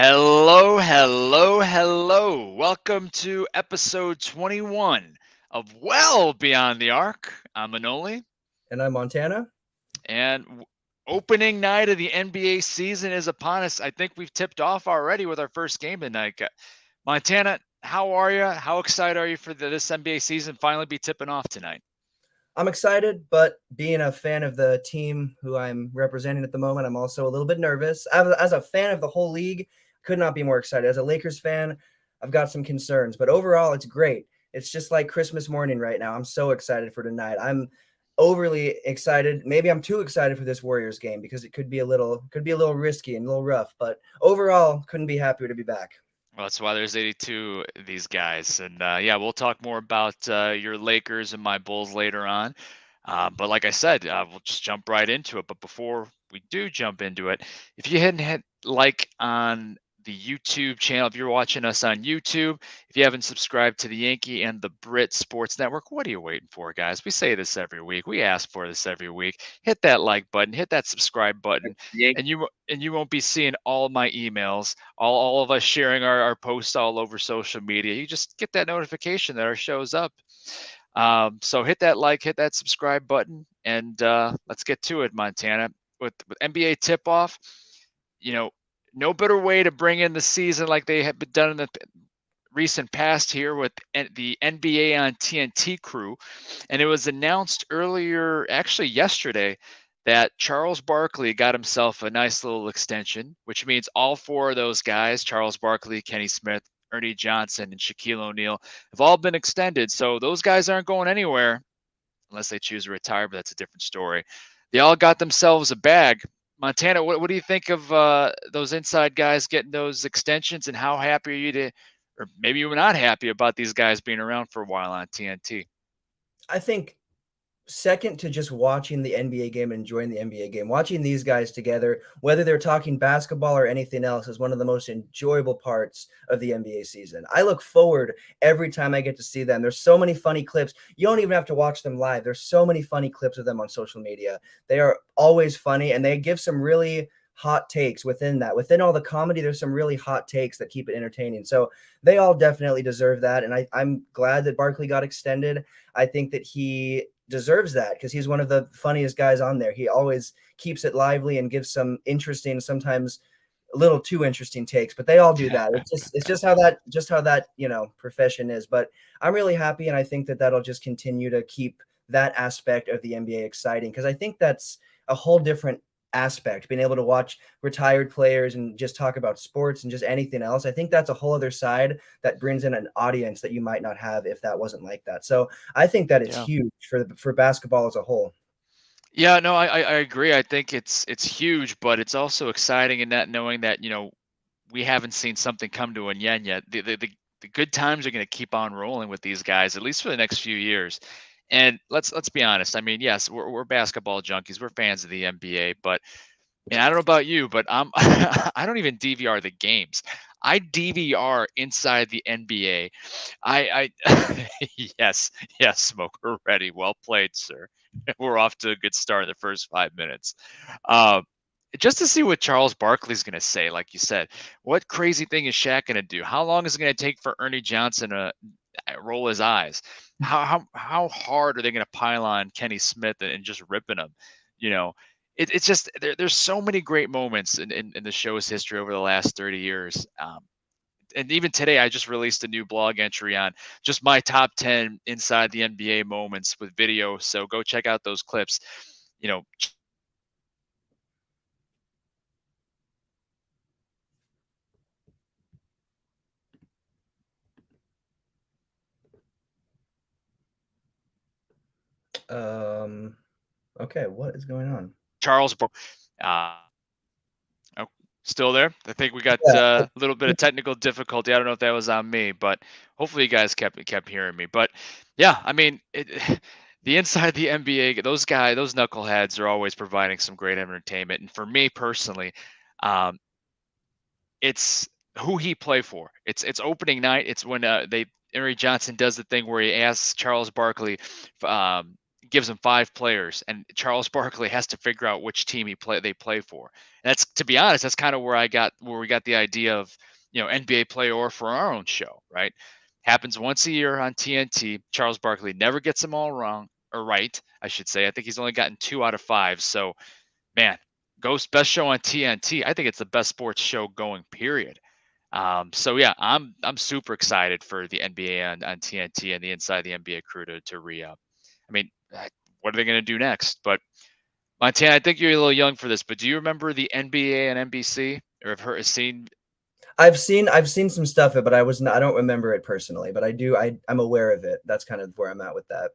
Hello, hello, hello. Welcome to episode 21 of Well Beyond the Arc. I'm Manoli, And I'm Montana. and opening night of the NBA season is upon us. I think we've tipped off already with our first game tonight. Montana, how are you? How excited are you for this NBA season finally be tipping off tonight? I'm excited, but being a fan of the team who I'm representing at the moment, I'm also a little bit nervous. As a fan of the whole league, could not be more excited. As a Lakers fan, I've got some concerns, but overall, it's great. It's just like Christmas morning right now. I'm so excited for tonight. I'm overly excited. Maybe I'm too excited for this Warriors game because it could be a little risky and a little rough, but overall, couldn't be happier to be back. Well, that's why there's 82 of these guys. And yeah, we'll talk more about your Lakers and my Bulls later on. But like I said, we'll just jump right into it. But before we do jump into it, if you hadn't hit like on the YouTube channel, if you're watching us on YouTube, if you haven't subscribed to the Yankee and the Brit Sports Network, what are you waiting for, guys? We say this every week. We ask for this every week. Hit that like button, hit that subscribe button, and you won't be seeing all my emails, all of us sharing our posts all over social media. You just get that notification that our show's up. So hit that like, hit that subscribe button, and let's get to it, Montana. With NBA tip off, you know, no better way to bring in the season like they have been done in the recent past here with the NBA on TNT crew. And it was announced earlier, actually yesterday, that Charles Barkley got himself a nice little extension, which means all four of those guys, Charles Barkley, Kenny Smith, Ernie Johnson, and Shaquille O'Neal, have all been extended. So those guys aren't going anywhere unless they choose to retire, but that's a different story. They all got themselves a bag. Montana, what do you think of those inside guys getting those extensions, and how happy are you to, or maybe you were not happy about these guys being around for a while on TNT? I think second to just watching the NBA game and enjoying the NBA game, watching these guys together, whether they're talking basketball or anything else, is one of the most enjoyable parts of the NBA season. I look forward every time I get to see them. There's so many funny clips. You don't even have to watch them live. There's so many funny clips of them on social media. They are always funny and they give some really hot takes within that. Within all the comedy, there's some really hot takes that keep it entertaining. So they all definitely deserve that. And I'm glad that Barkley got extended. I think that he deserves that because he's one of the funniest guys on there. He always keeps it lively and gives some interesting, sometimes a little too interesting takes, but they all do that. It's just how that profession is. But I'm really happy, and I think that that'll just continue to keep that aspect of the NBA exciting because I think that's a whole different aspect, being able to watch retired players and just talk about sports and just anything else. I think that's a whole other side that brings in an audience that you might not have if that wasn't like that. So I think that it's Yeah. huge for basketball as a whole. Yeah, no, I agree. I think it's huge, but it's also exciting in that knowing that, we haven't seen something come to an end yet. The good times are going to keep on rolling with these guys, at least for the next few years. And let's be honest. I mean, yes, we're basketball junkies. We're fans of the NBA, but and I don't know about you, but I'm I don't even DVR the games. I DVR inside the NBA. I yes, yes, smoker ready. Well played, sir. We're off to a good start in the first 5 minutes. Uh, just to see what Charles Barkley's going to say, like you said, what crazy thing is Shaq going to do? How long is it going to take for Ernie Johnson to roll his eyes? How hard are they going to pile on Kenny Smith and just ripping him? You know, it's just there's so many great moments in the show's history over the last 30 years. And even today, I just released a new blog entry on just my top 10 inside the NBA moments with video. So go check out those clips. You know, Um, okay, what is going on? Charles. Uh, oh, still there? I think we got Yeah, a little bit of technical difficulty. I don't know if that was on me, but hopefully you guys kept hearing me. But yeah, I mean, the inside the NBA, those guys, those knuckleheads are always providing some great entertainment. And for me personally, um, it's who he play for. It's opening night. It's when they Henry Johnson does the thing where he asks Charles Barkley, um, gives him 5 players, and Charles Barkley has to figure out which team they play for. And that's, to be honest, that's kind of where we got the idea of, NBA player for our own show, right? Happens once a year on TNT. Charles Barkley never gets them all wrong, or right, I should say. I think he's only gotten 2 out of 5. So, man, Ghost best show on TNT. I think it's the best sports show going, period. So yeah, I'm super excited for the NBA on TNT and the Inside the NBA crew to re-up. I mean, what are they going to do next? But Montana, I think you're a little young for this, but do you remember the NBA and NBC, or have heard seen? I've seen some stuff, but I don't remember it personally, but I'm aware of it. That's kind of where I'm at with that.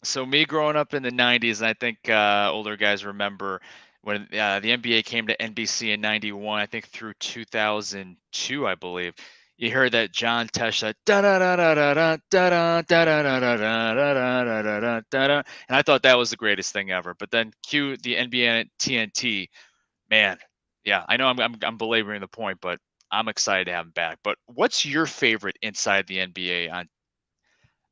So me growing up in the '90s, and I think older guys remember when the NBA came to NBC in '91. I think through 2002, I believe. You heard that John Tesh da da da da da da da da da da da da da da da da, and I thought that was the greatest thing ever. But then cue the NBA and TNT, man. Yeah, I know I'm belaboring the point, but I'm excited to have him back. But what's your favorite inside the NBA on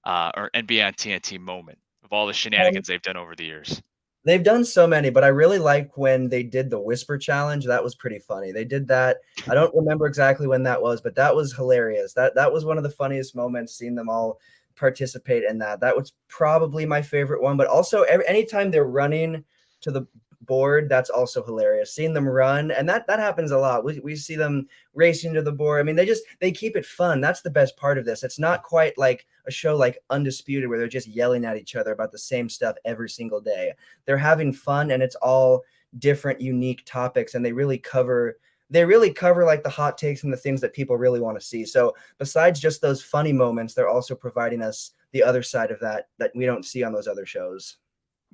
or NBA on TNT moment of all the Um, shenanigans they've done over the years? They've done so many, but I really like when they did the whisper challenge. That was pretty funny. They did that. I don't remember exactly when that was, but that was hilarious. That was one of the funniest moments, seeing them all participate in that. That was probably my favorite one. But also, anytime they're running to the board, that's also hilarious. Seeing them run, and that happens a lot. We see them racing to the board. I mean, they keep it fun. That's the best part of this. It's not quite like a show like Undisputed where they're just yelling at each other about the same stuff every single day. They're having fun, and it's all different, unique topics, and they really cover like the hot takes and the things that people really want to see. So besides just those funny moments, they're also providing us the other side of that we don't see on those other shows.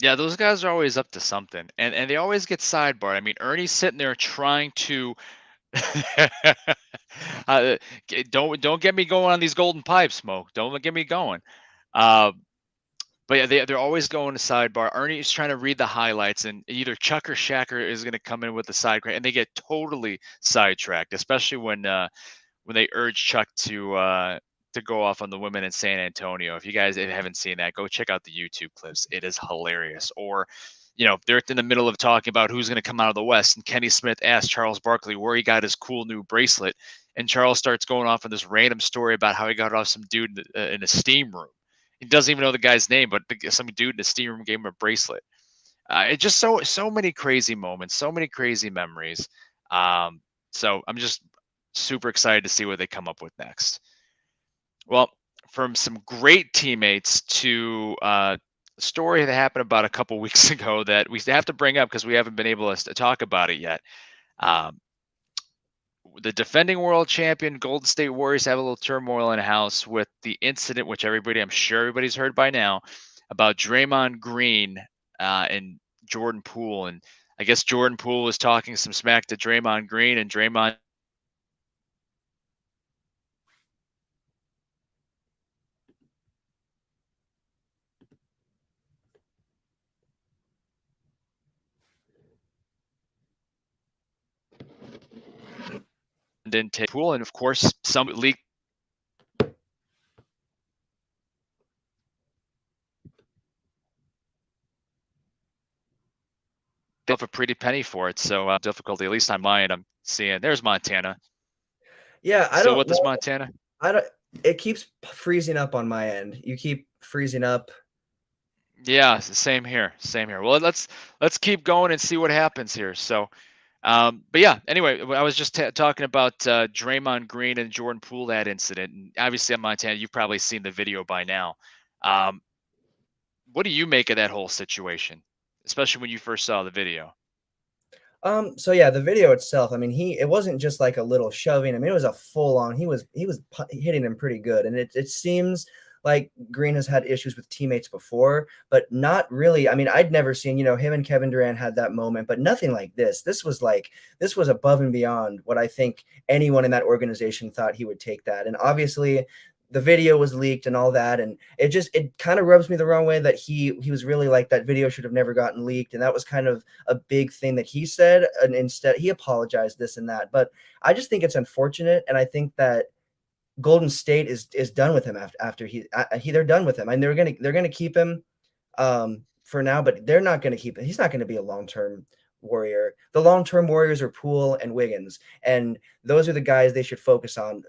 Yeah, those guys are always up to something, and they always get sidebarred. I mean, Ernie's sitting there trying to uh, don't get me going on these golden pipes, Smoke. Don't get me going. Uh, but yeah, they're always going to sidebar. Ernie's trying to read the highlights, and either Chuck or Shacker is going to come in with the side crack, and they get totally sidetracked, especially when they urge Chuck to go off on the women in San Antonio. If you guys haven't seen that, go check out the YouTube clips. It is hilarious. Or, they're in the middle of talking about who's going to come out of the West, and Kenny Smith asks Charles Barkley where he got his cool new bracelet, and Charles starts going off on this random story about how he got it off some dude in a steam room. He doesn't even know the guy's name, but some dude in the steam room gave him a bracelet. It just so many crazy moments, so many crazy memories. So I'm just super excited to see what they come up with next. Well, from some great teammates to a story that happened about a couple weeks ago that we have to bring up because we haven't been able to talk about it yet. Um, the defending world champion Golden State Warriors have a little turmoil in the house with the incident, which I'm sure everybody's heard by now, about Draymond Green and Jordan Poole. And I guess Jordan Poole was talking some smack to Draymond Green, and Draymond didn't take Poole. And of course, some leaked a pretty penny for it. So difficulty, at least on my end, I'm seeing. There's Montana. Yeah, I Still don't with us, know. Montana? I don't. It keeps freezing up on my end. You keep freezing up. Yeah, same here. Same here. Well, let's keep going and see what happens here. So, but yeah. Anyway, I was just talking about Draymond Green and Jordan Poole, that incident, and obviously, Montana, you've probably seen the video by now. Um, what do you make of that whole situation, especially when you first saw the video? So yeah, the video itself, I mean, it wasn't just like a little shoving. I mean, it was a full on. He was hitting him pretty good, and it seems like Green has had issues with teammates before, but not really. I mean, I'd never seen, him and Kevin Durant had that moment, but nothing like this. This was above and beyond what I think anyone in that organization thought he would take that. And obviously the video was leaked and all that, and it kind of rubs me the wrong way that he was really like, that video should have never gotten leaked, and that was kind of a big thing that he said, and instead he apologized, this and that. But I just think it's unfortunate, and I think that Golden State is done with him after they're done with him, and they're gonna keep him for now, but they're not going to keep. He's not going to be a long-term Warrior. The long-term Warriors are Poole and Wiggins, and those are the guys they should focus on.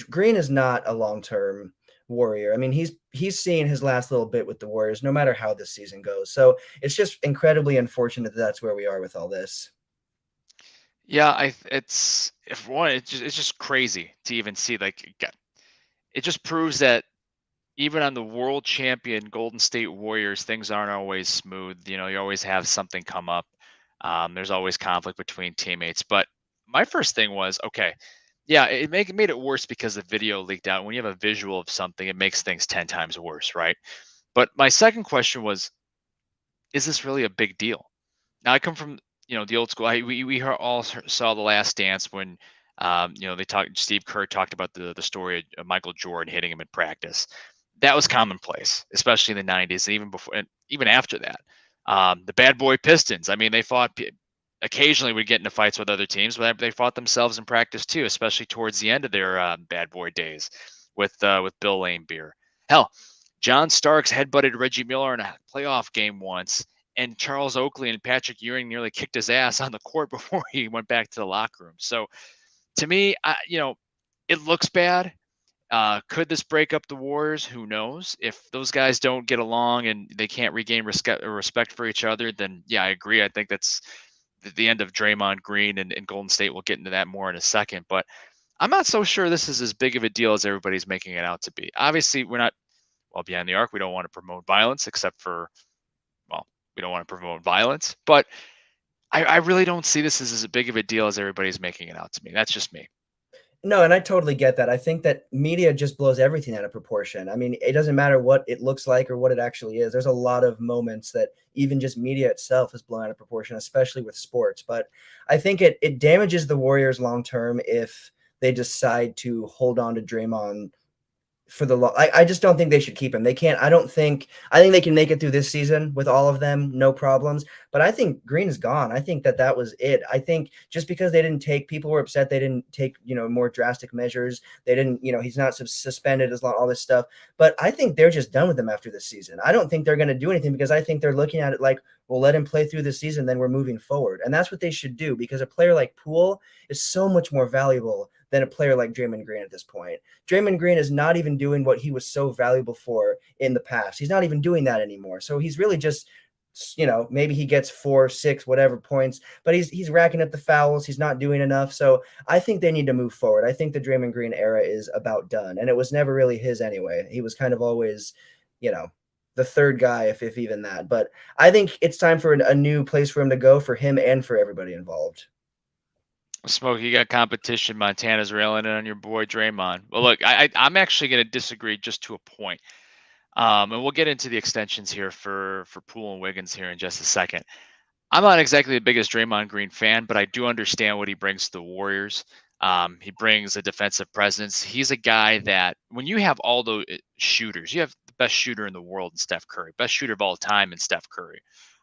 Green is not a long-term Warrior. I mean, he's seen his last little bit with the Warriors, no matter how this season goes. So it's just incredibly unfortunate that that's where we are with all this. Yeah, it's if one, it's just crazy to even see. Like, it just proves that even on the world champion Golden State Warriors, things aren't always smooth. You always have something come up. There's always conflict between teammates. But my first thing was, okay, yeah, it made it worse because the video leaked out. When you have a visual of something, it makes things 10 times worse, right? But my second question was, is this really a big deal? Now I come from the old school. We all saw the Last Dance when they talked. Steve Kerr talked about the story of Michael Jordan hitting him in practice. That was commonplace, especially in the '90s, and even before, and even after that. The Bad Boy Pistons. I mean, they fought occasionally. Would get into fights with other teams, but they fought themselves in practice too, especially towards the end of their bad boy days with Bill Laimbeer. Hell, John Starks headbutted Reggie Miller in a playoff game once, and Charles Oakley and Patrick Ewing nearly kicked his ass on the court before he went back to the locker room. So to me, it looks bad. Could this break up the Warriors? Who knows? If those guys don't get along and they can't regain respect for each other, then yeah, I agree. I think that's the end of Draymond Green and Golden State. We'll get into that more in a second, but I'm not so sure this is as big of a deal as everybody's making it out to be. Obviously, we're not well behind the arc. We don't want to promote violence, except for we don't want to promote violence. But I really don't see this as big of a deal as everybody's making it out to me. That's just me. No, and I totally get that. I think that media just blows everything out of proportion. I mean, it doesn't matter what it looks like or what it actually is. There's a lot of moments that even just media itself is blown out of proportion, especially with sports. But I think it damages the Warriors long term if they decide to hold on to Draymond for the long. I just don't think they should keep him. They can't. I think they can make it through this season with all of them, no problems. But I think Green is gone. I think that was it. I think just because they didn't take, people were upset they didn't take more drastic measures. They didn't. He's not suspended as long, all this stuff. But I think they're just done with him after this season. I don't think they're going to do anything because I think they're looking at it like, we'll let him play through the season, then we're moving forward. And that's what they should do, because a player like Poole is so much more valuable than a player like Draymond Green at this point. Draymond Green is not even doing what he was so valuable for in the past. He's not even doing that anymore. So he's really just, maybe he gets 4, 6, whatever points, but he's racking up the fouls. He's not doing enough. So I think they need to move forward. I think the Draymond Green era is about done, and it was never really his anyway. He was kind of always, the third guy, if even that. But I think it's time for a new place for him to go, for him and for everybody involved. Smoke, you got competition. Montana's railing in on your boy Draymond. Well, look, I'm actually going to disagree just to a point. And we'll get into the extensions here for Poole and Wiggins here in just a second. I'm not exactly the biggest Draymond Green fan, but I do understand what he brings to the Warriors. He brings a defensive presence. He's a guy that when you have all the shooters, you have the best shooter in the world in Steph Curry, best shooter of all time in Steph Curry.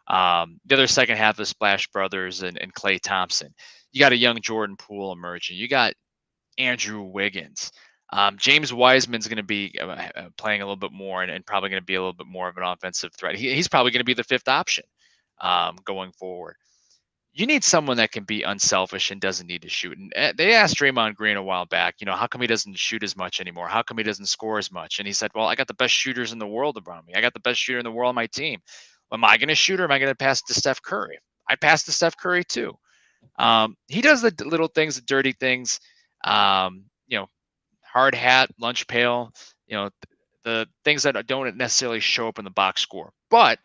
The other second half of Splash Brothers and Klay Thompson. You got a young Jordan Poole emerging. You got Andrew Wiggins. James Wiseman's going to be playing a little bit more and probably going to be a little bit more of an offensive threat. He's probably going to be the fifth option going forward. You need someone that can be unselfish and doesn't need to shoot. And they asked Draymond Green a while back, how come he doesn't shoot as much anymore? How come he doesn't score as much? And he said, well, I got the best shooters in the world around me. I got the best shooter in the world on my team. Am I going to shoot or am I going to pass to Steph Curry? I pass to Steph Curry too. He does the little things, the dirty things, hard hat, lunch pail, the things that don't necessarily show up in the box score. But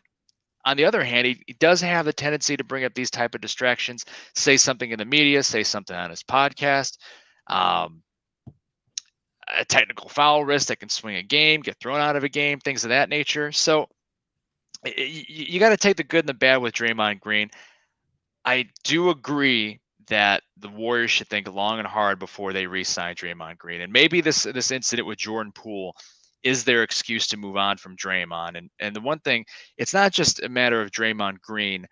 on the other hand, he does have the tendency to bring up these type of distractions, say something in the media, say something on his podcast, a technical foul risk that can swing a game, get thrown out of a game, things of that nature. So you got to take the good and the bad with Draymond Green. I do agree that the Warriors should think long and hard before they re-sign Draymond Green. And maybe this incident with Jordan Poole is their excuse to move on from Draymond. And the one thing, it's not just a matter of Draymond Green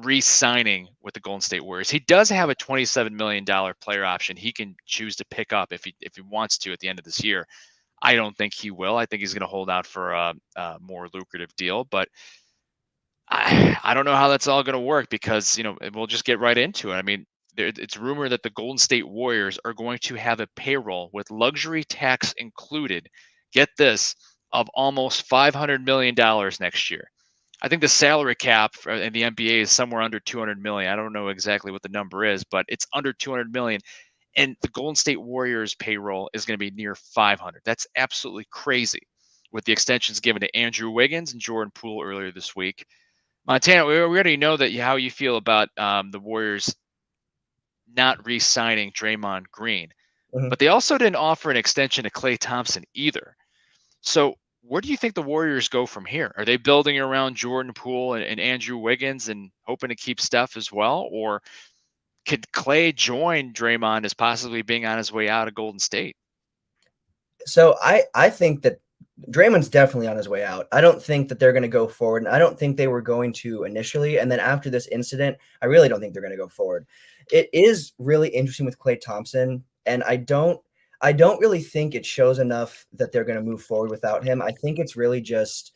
re-signing with the Golden State Warriors. He does have a $27 million player option he can choose to pick up if he wants to at the end of this year. I don't think he will. I think he's going to hold out for a more lucrative deal. But I don't know how that's all going to work because, we'll just get right into it. I mean, it's rumored that the Golden State Warriors are going to have a payroll with luxury tax included. Get this, of almost $500 million next year. I think the salary cap in the NBA is somewhere under 200 million. I don't know exactly what the number is, but it's under 200 million. And the Golden State Warriors payroll is going to be near 500. That's absolutely crazy. With the extensions given to Andrew Wiggins and Jordan Poole earlier this week, Montana, we already know that how you feel about the Warriors not re-signing Draymond Green, Mhm. but they also didn't offer an extension to Klay Thompson either. So where do you think the Warriors go from here? Are they building around Jordan Poole and Andrew Wiggins and hoping to keep Steph as well, or could Klay join Draymond as possibly being on his way out of Golden State? So I think that Draymond's definitely on his way out. I don't think that they're going to go forward, and I don't think they were going to initially. And then after this incident, I really don't think they're going to go forward. It is really interesting with Klay Thompson, and I don't really think it shows enough that they're going to move forward without him. I think it's really just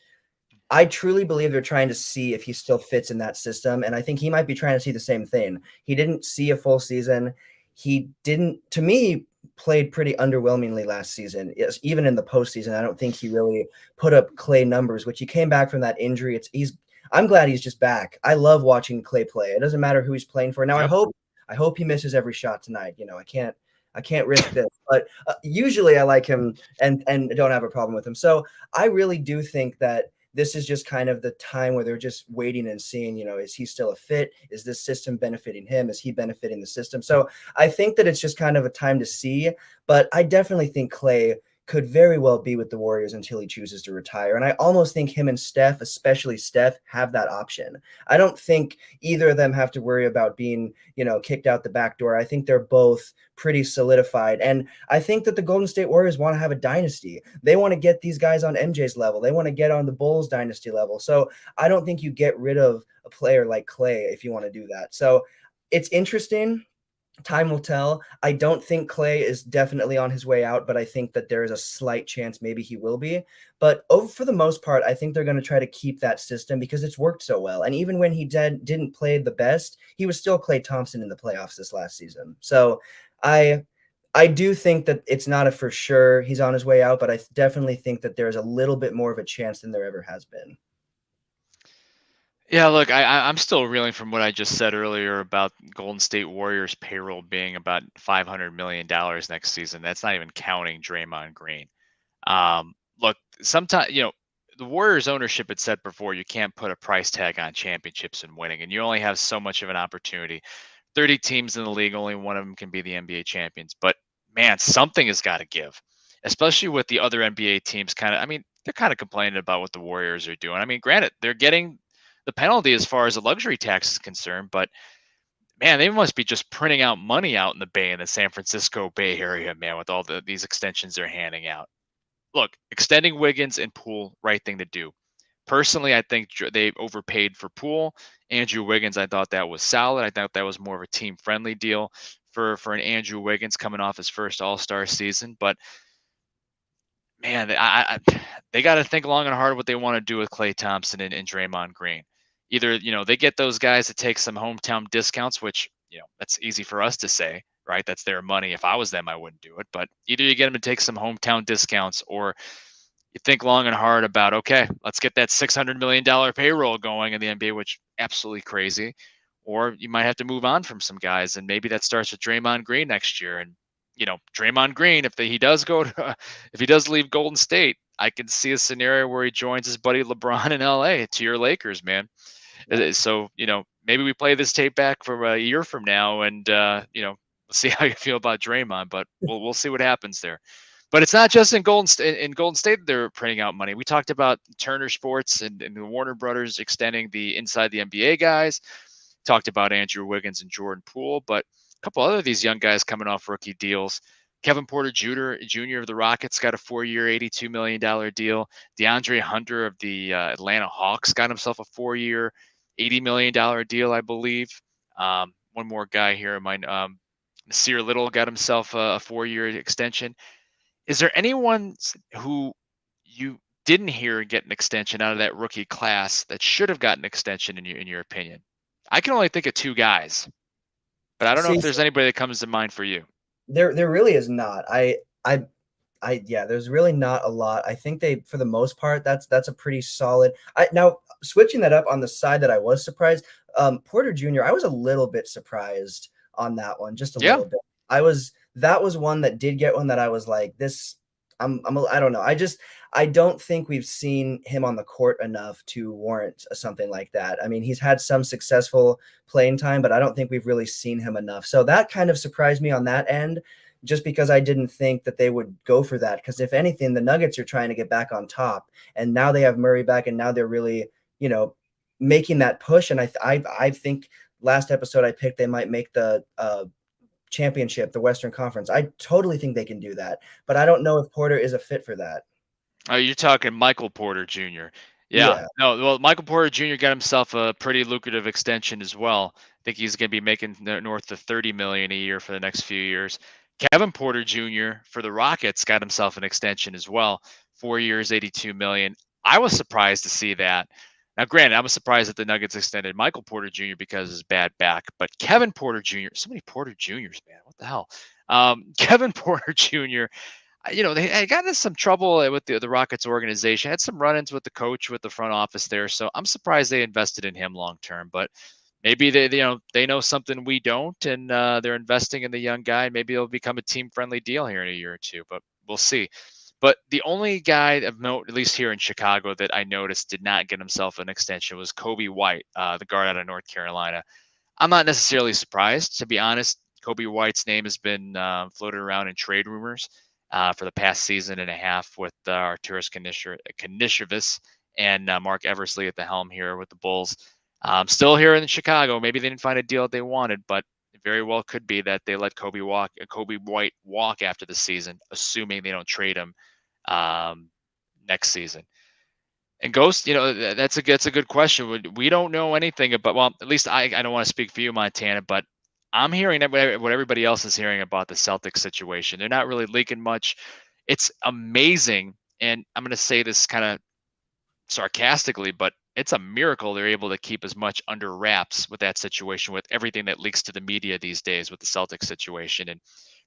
I truly believe they're trying to see if he still fits in that system, and I think he might be trying to see the same thing. He didn't see a full season. He didn't, to me, played pretty underwhelmingly last season. Yes, even in the postseason, I don't think he really put up Clay numbers. Which he came back from that injury. I'm glad he's just back. I love watching Clay play. It doesn't matter who he's playing for. Now Yep. I hope he misses every shot tonight. I can't risk this, but usually I like him and don't have a problem with him. So I really do think that this is just kind of the time where they're just waiting and seeing, is he still a fit? Is this system benefiting him? Is he benefiting the system? So I think that it's just kind of a time to see, but I definitely think Clay could very well be with the Warriors until he chooses to retire. And I almost think him and Steph, especially Steph, have that option. I don't think either of them have to worry about being, kicked out the back door. I think they're both pretty solidified. And I think that the Golden State Warriors want to have a dynasty. They want to get these guys on MJ's level. They want to get on the Bulls dynasty level. So I don't think you get rid of a player like Clay if you want to do that. So it's interesting. Time will tell. I don't think Clay is definitely on his way out, but I think that there is a slight chance maybe he will be. But for the most part, I think they're going to try to keep that system because it's worked so well. And even when he didn't play the best, he was still Klay Thompson in the playoffs this last season. So I I do think that it's not a for sure he's on his way out, but I definitely think that there's a little bit more of a chance than there ever has been. Yeah, look, I'm still reeling from what I just said earlier about Golden State Warriors payroll being about $500 million next season. That's not even counting Draymond Green. Look, sometimes the Warriors ownership had said before you can't put a price tag on championships and winning, and you only have so much of an opportunity. 30 teams in the league, only one of them can be the NBA champions. But man, something has got to give, especially with the other NBA teams. I mean, they're kind of complaining about what the Warriors are doing. I mean, granted, they're getting the penalty as far as the luxury tax is concerned, but man, they must be just printing out money out in the Bay in the San Francisco Bay Area, man, with all these extensions they're handing out. Look, extending Wiggins and Poole, right thing to do. Personally, I think they overpaid for Poole. Andrew Wiggins, I thought that was solid. I thought that was more of a team friendly deal for an Andrew Wiggins coming off his first All Star season. But man, they got to think long and hard what they want to do with Klay Thompson and Draymond Green. Either they get those guys to take some hometown discounts, which that's easy for us to say, right? That's their money. If I was them, I wouldn't do it. But either you get them to take some hometown discounts, or you think long and hard about, okay, let's get that $600 million payroll going in the NBA, which absolutely crazy. Or you might have to move on from some guys, and maybe that starts with Draymond Green next year. And Draymond Green, if he does go to, if he does leave Golden State, I can see a scenario where he joins his buddy LeBron in LA to your Lakers, man. Yeah. So maybe we play this tape back for a year from now, and we'll see how you feel about Draymond, but we'll see what happens there. But it's not just in Golden State that they're printing out money. We talked about Turner Sports and the Warner Brothers extending the inside the NBA guys. Talked about Andrew Wiggins and Jordan Poole, but a couple other of these young guys coming off rookie deals. Kevin Porter Jr. of the Rockets got a 4-year, $82 million deal. DeAndre Hunter of the Atlanta Hawks got himself a 4-year, $80 million deal, I believe. One more guy here, Nasir Little got himself a 4-year extension. Is there anyone who you didn't hear get an extension out of that rookie class that should have gotten an extension in your opinion? I can only think of two guys, but I don't know See, if there's anybody that comes to mind for you. there really is not. Yeah, there's really not a lot. I think they, for the most part, that's a pretty solid. I now switching that up on the side that I was surprised, Porter Jr. I was a little bit surprised on that one, just a Yeah. little bit. That was one that did get one that I was like, this. I don't know. I don't think we've seen him on the court enough to warrant something like that. I mean, he's had some successful playing time, but I don't think we've really seen him enough. So that kind of surprised me on that end, just because I didn't think that they would go for that. Because if anything, the Nuggets are trying to get back on top, and now they have Murray back, and now they're really, making that push. And I think last episode I picked they might make the championship, the Western Conference. I totally think they can do that, but I don't know if Porter is a fit for that. Oh, you're talking Michael Porter Jr. Yeah. Yeah. No, well, Michael Porter Jr. got himself a pretty lucrative extension as well. I think he's going to be making north of 30 million a year for the next few years. Kevin Porter Jr. for the Rockets got himself an extension as well, 4 years, 82 million. I was surprised to see that. Now, granted, I was surprised that the Nuggets extended Michael Porter Jr. because of his bad back, but Kevin Porter Jr. So many Porter Juniors, man. What the hell? Kevin Porter Jr. They had gotten into some trouble with the Rockets organization, had some run-ins with the coach, with the front office there. So I'm surprised they invested in him long term. But maybe they know something we don't, and they're investing in the young guy. Maybe it'll become a team-friendly deal here in a year or two. But we'll see. But the only guy of note, at least here in Chicago, that I noticed did not get himself an extension was Kobe White, the guard out of North Carolina. I'm not necessarily surprised, to be honest. Kobe White's name has been floated around in trade rumors for the past season and a half with Arturas Kanishevas and Mark Eversley at the helm here with the Bulls. Still here in Chicago. Maybe they didn't find a deal that they wanted, but it very well could be that they let Kobe White walk after the season, assuming they don't trade him next season. And Ghost, that's a good question. We don't know anything about. Well, at least I don't want to speak for you, Montana, but I'm hearing what everybody else is hearing about the Celtics situation. They're not really leaking much. It's amazing, and I'm going to say this kind of sarcastically, but it's a miracle they're able to keep as much under wraps with that situation, with everything that leaks to the media these days with the Celtics situation. And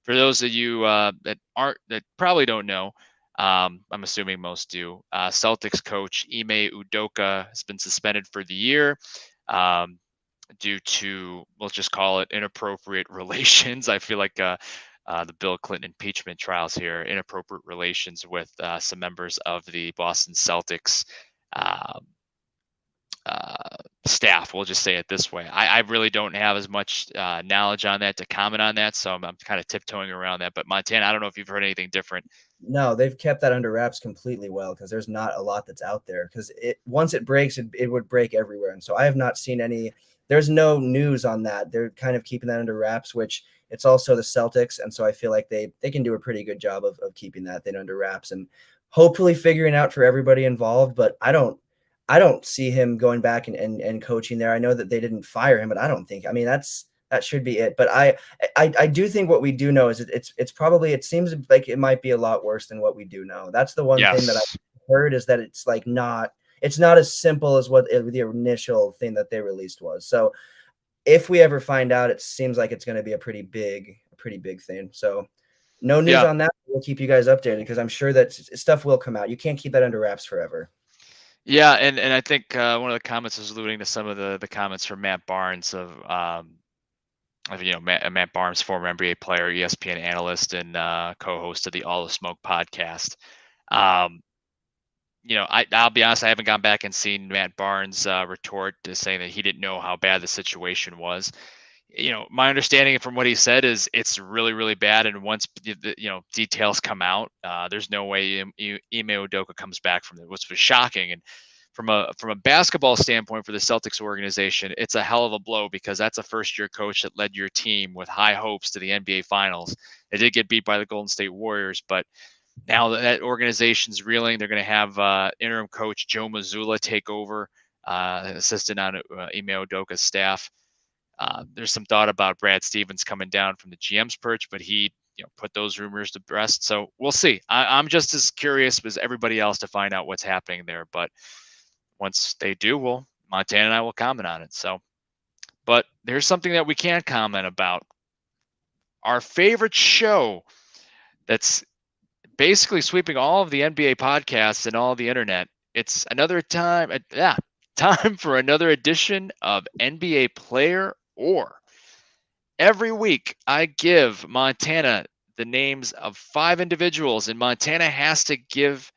for those of you that probably don't know, I'm assuming most do. Celtics coach Ime Udoka has been suspended for the year due to, we'll just call it, inappropriate relations. I feel like the Bill Clinton impeachment trials here, inappropriate relations with some members of the Boston Celtics staff. We'll just say it this way. I really don't have as much knowledge on that to comment on that, so I'm kind of tiptoeing around that. But Montana, I don't know if you've heard anything different. No, they've kept that under wraps completely well, because there's not a lot that's out there. Because once it breaks, it would break everywhere, and so I have not seen any. There's no news on that. They're kind of keeping that under wraps, which it's also the Celtics, and so I feel like they can do a pretty good job of keeping that thing under wraps and hopefully figuring out for everybody involved. But I don't see him going back and coaching there. I know that they didn't fire him, but I don't think. I mean, that should be it. But I do think what we do know is it's probably, it seems like it might be a lot worse than what we do know. That's the one thing that Yes. I've heard, is that it's like it's not as simple as what the initial thing that they released was. So if we ever find out, it seems like it's going to be a pretty big thing. So no news Yeah. on that. We'll keep you guys updated, because I'm sure that stuff will come out. You can't keep that under wraps forever. Yeah, and I think one of the comments is alluding to some of the comments from Matt Barnes Matt Barnes, former NBA player, ESPN analyst, and co-host of the All the Smoke podcast. Um, I'll be honest, I haven't gone back and seen Matt Barnes retort to saying that he didn't know how bad the situation was. My understanding from what he said is it's really, really bad. And once details come out, there's no way Ime Udoka comes back from it, which was shocking. And from a basketball standpoint for the Celtics organization, it's a hell of a blow, because that's a first-year coach that led your team with high hopes to the NBA Finals. They did get beat by the Golden State Warriors, but now that organization's reeling. They're going to have interim coach Joe Mazzulla take over, an assistant on Ime Udoka's staff. There's some thought about Brad Stevens coming down from the GM's perch, but he put those rumors to rest. So we'll see. I'm just as curious as everybody else to find out what's happening there. But once they do, Montana and I will comment on it. So, but there's something that we can comment about. Our favorite show that's basically sweeping all of the NBA podcasts and all of the internet. It's another time, time for another edition of NBA Player Or. Every week, I give Montana the names of 5 individuals, and Montana has to give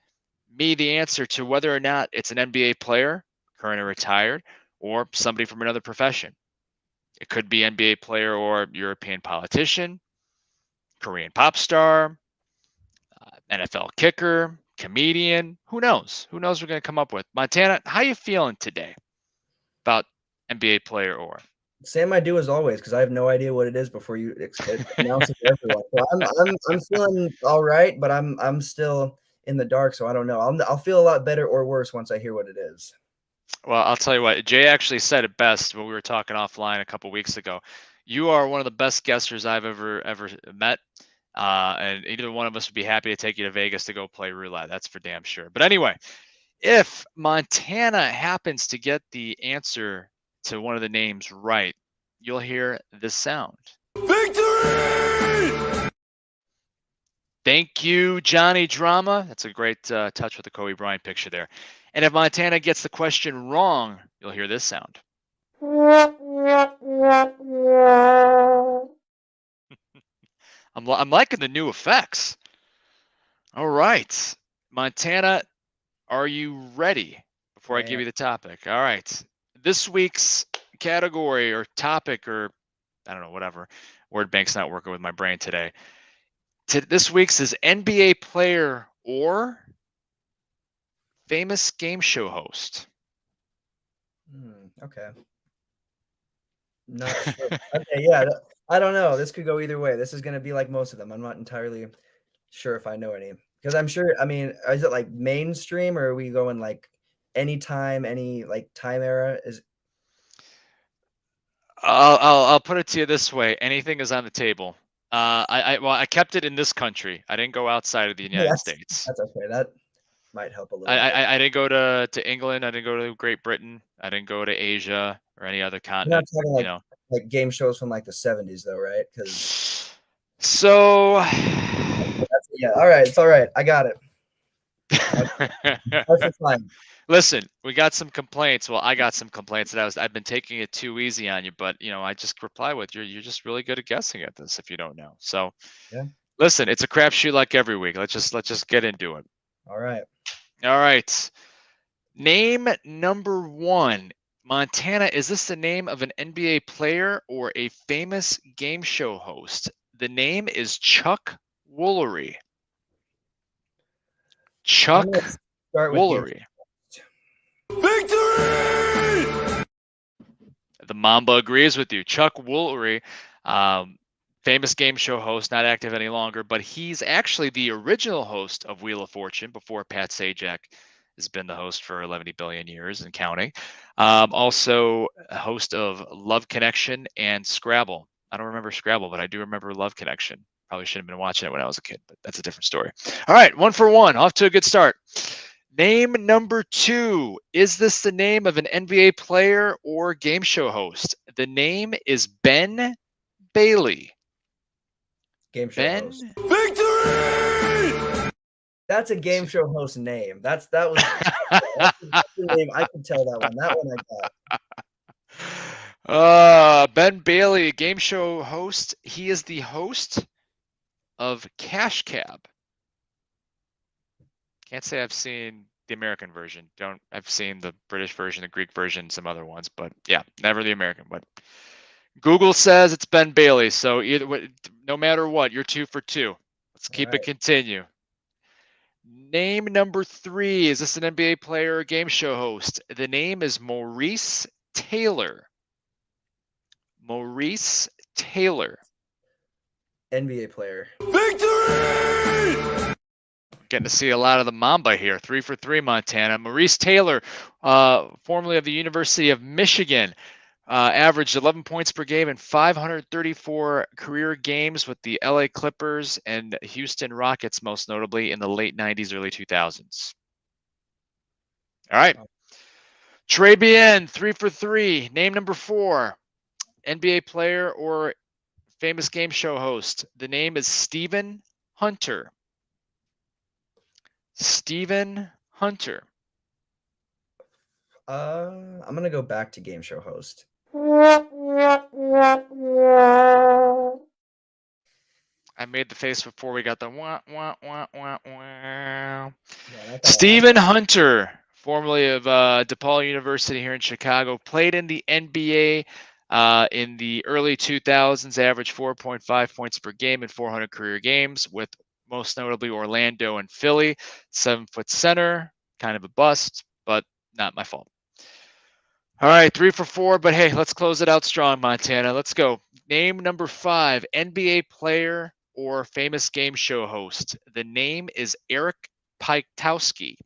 me the answer to whether or not it's an NBA player, current or retired, or somebody from another profession. It could be NBA player or European politician, Korean pop star, NFL kicker, comedian. Who knows? Who knows what we're going to come up with? Montana, how you feeling today about NBA player or? Same I do as always, because I have no idea what it is before you announce it to everyone. So I'm feeling all right, but I'm still in the dark, so I don't know. I'll feel a lot better or worse once I hear what it is. Well, I'll tell you what. Jay actually said it best when we were talking offline a couple weeks ago. You are one of the best guessers I've ever met, and either one of us would be happy to take you to Vegas to go play roulette. That's for damn sure. But anyway, if Montana happens to get the answer to one of the names right, you'll hear this sound. Victory! Thank you, Johnny Drama. That's a great touch with the Kobe Bryant picture there. And if Montana gets the question wrong, you'll hear this sound. I'm liking the new effects. All right, Montana, are you ready? Before I give you the topic. All right. This week's category or topic, or I don't know, whatever. Word bank's not working with my brain today. This week's is NBA player or famous game show host. Okay. Not sure. Okay, yeah. I don't know. This could go either way. This is going to be like most of them. I'm not entirely sure if I know any. Because I'm sure, I mean, is it like mainstream, or are we going like anytime, any like time era? I'll put it to you this way. Anything is on the table. I kept it in this country. I didn't go outside of the United States. That's okay. That might help a little bit. I didn't go to England. I didn't go to Great Britain. I didn't go to Asia or any other continent. You're not talking like game shows from like the 70s though, right? Because so yeah, all right, it's all right. I got it. Perfect fine. Listen, we got some complaints. Well, I got some complaints that I've been taking it too easy on you, but I just reply with you're just really good at guessing at this if you don't know. So yeah. Listen, it's a crapshoot like every week. Let's just get into it. All right. All right. Name number 1. Montana, is this the name of an NBA player or a famous game show host? The name is Chuck Woolery. Chuck Woolery. Victory! The Mamba agrees with you. Chuck Woolery, famous game show host, not active any longer, but he's actually the original host of Wheel of Fortune before Pat Sajak has been the host for 11 billion years and counting. Also a host of Love Connection and Scrabble. I don't remember Scrabble, but I do remember Love Connection. Probably should have been watching it when I was a kid, but that's a different story. All right, 1 for 1. Off to a good start. Name number 2. Is this the name of an NBA player or game show host? The name is Ben Bailey. Game show host. Victory! That's a game show host name. That's the name. I can tell that one. That one I got. Ben Bailey, game show host. He is the host of Cash Cab. Can't say I've seen the American version. I've seen the British version, the Greek version, some other ones, but yeah, never the American. But Google says it's Ben Bailey, so no matter what, you're 2 for 2. Let's keep it continue. Name number 3. Is this an NBA player or game show host? The name is Maurice Taylor. Maurice Taylor. NBA player. Victory! Getting to see a lot of the Mamba here. 3 for 3, Montana. Maurice Taylor, formerly of the University of Michigan, Averaged 11 points per game in 534 career games with the LA Clippers and Houston Rockets, most notably in the late 90s, early 2000s. All right. Trey Bien, 3 for 3. Name number 4, NBA player or famous game show host. The name is Stephen Hunter. Stephen Hunter. I'm gonna go back to game show host. I made the face before we got the wah, wah, wah, wah, wah. Yeah, Stephen Hunter, formerly of DePaul University here in Chicago, played in the NBA in the early 2000s, averaged 4.5 points per game in 400 career games, with most notably Orlando and Philly. 7-foot center, kind of a bust, but not my fault. All right, 3 for 4, but hey, let's close it out strong, Montana. Let's go. Name number 5, NBA player or famous game show host. The name is Eric Piketowski.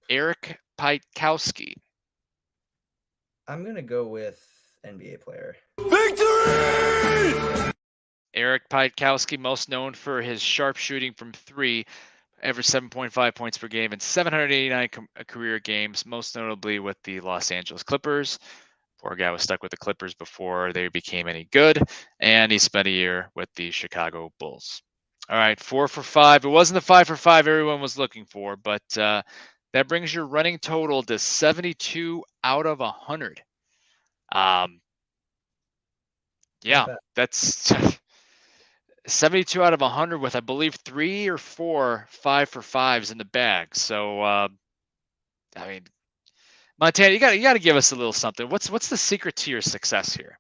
Eric Piketowski. I'm gonna go with NBA player. Victory! Eric Piketowski, most known for his sharp shooting from 3, averaged 7.5 points per game in 789 career games, most notably with the Los Angeles Clippers. Poor guy was stuck with the Clippers before they became any good, and he spent a year with the Chicago Bulls. All right, 4 for 5. It wasn't the 5 for 5 everyone was looking for, but that brings your running total to 72 out of 100. Yeah, that's 72 out of 100 with, I believe, 3 or 4 5 for 5s in the bag. So, I mean, Montana, you got to give us a little something. What's the secret to your success here?